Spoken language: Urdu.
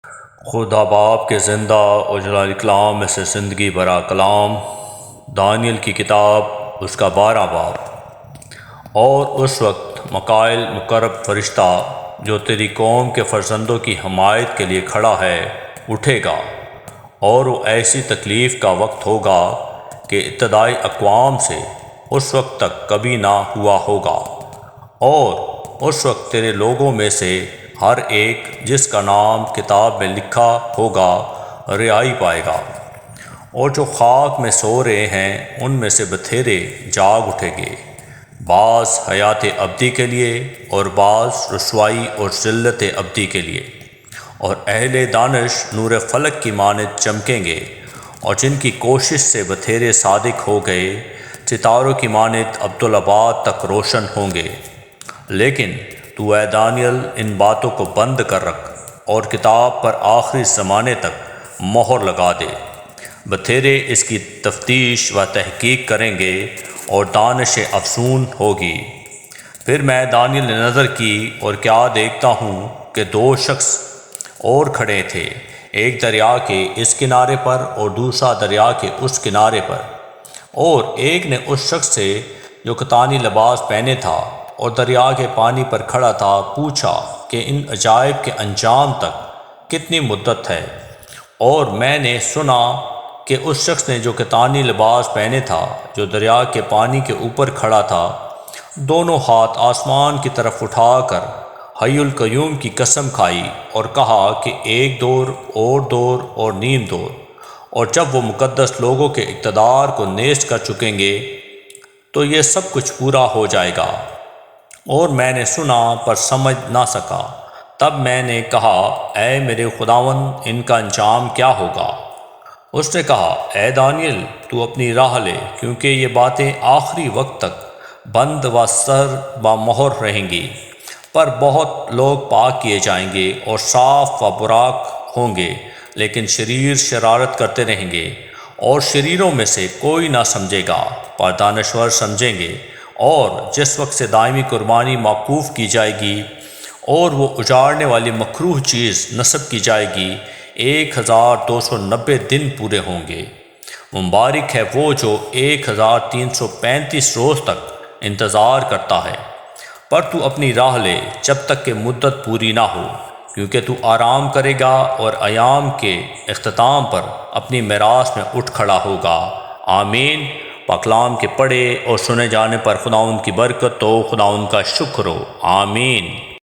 خدا باپ کے زندہ و جلال کلام میں سے زندگی برا کلام، دانیل کی کتاب اس کا 12 باب۔ اور اس وقت مکائل مقرب فرشتہ جو تیری قوم کے فرزندوں کی حمایت کے لیے کھڑا ہے اٹھے گا، اور وہ ایسی تکلیف کا وقت ہوگا کہ ابتدائی اقوام سے اس وقت تک کبھی نہ ہوا ہوگا، اور اس وقت تیرے لوگوں میں سے ہر ایک جس کا نام کتاب میں لکھا ہوگا رہائی پائے گا، اور جو خاک میں سو رہے ہیں ان میں سے بتھیرے جاگ اٹھیں گے، بعض حیات ابدی کے لیے اور بعض رسوائی اور ذلت ابدی کے لیے۔ اور اہل دانش نور فلک کی مانند چمکیں گے، اور جن کی کوشش سے بتھیرے صادق ہو گئے ستاروں کی مانند ابدالآباد تک روشن ہوں گے۔ لیکن تو اے دانیل ان باتوں کو بند کر رکھ اور کتاب پر آخری زمانے تک مہر لگا دے۔ بتھیرے اس کی تفتیش و تحقیق کریں گے اور دانش افزون ہوگی۔ پھر میں دانیل نے نظر کی اور کیا دیکھتا ہوں کہ 2 شخص اور کھڑے تھے، ایک دریا کے اس کنارے پر اور دوسرا دریا کے اس کنارے پر۔ اور ایک نے اس شخص سے جو کتانی لباس پہنے تھا اور دریا کے پانی پر کھڑا تھا پوچھا کہ ان عجائب کے انجام تک کتنی مدت ہے؟ اور میں نے سنا کہ اس شخص نے جو کتانی لباس پہنے تھا جو دریا کے پانی کے اوپر کھڑا تھا، دونوں ہاتھ آسمان کی طرف اٹھا کر حی القیوم کی قسم کھائی اور کہا کہ 1 دور اور دور اور نیم دور، اور جب وہ مقدس لوگوں کے اقتدار کو نیست کر چکیں گے تو یہ سب کچھ پورا ہو جائے گا۔ اور میں نے سنا پر سمجھ نہ سکا۔ تب میں نے کہا اے میرے خداوند ان کا انجام کیا ہوگا؟ اس نے کہا اے دانیل تو اپنی راہ لے، کیونکہ یہ باتیں آخری وقت تک بند و سر و مہر رہیں گی۔ پر بہت لوگ پاک کیے جائیں گے اور صاف و براق ہوں گے، لیکن شریر شرارت کرتے رہیں گے، اور شریروں میں سے کوئی نہ سمجھے گا پر دانشور سمجھیں گے۔ اور جس وقت سے دائمی قربانی موقوف کی جائے گی اور وہ اجاڑنے والی مکروہ چیز نصب کی جائے گی، 1290 دن پورے ہوں گے۔ مبارک ہے وہ جو 1335 روز تک انتظار کرتا ہے۔ پر تو اپنی راہ لے جب تک کہ مدت پوری نہ ہو، کیونکہ تو آرام کرے گا اور ایام کے اختتام پر اپنی میراث میں اٹھ کھڑا ہوگا۔ آمین۔ پاکلام کے پڑھے اور سنے جانے پر خداوند کی برکت ہو، خداوند کا شکر ہو۔ آمین۔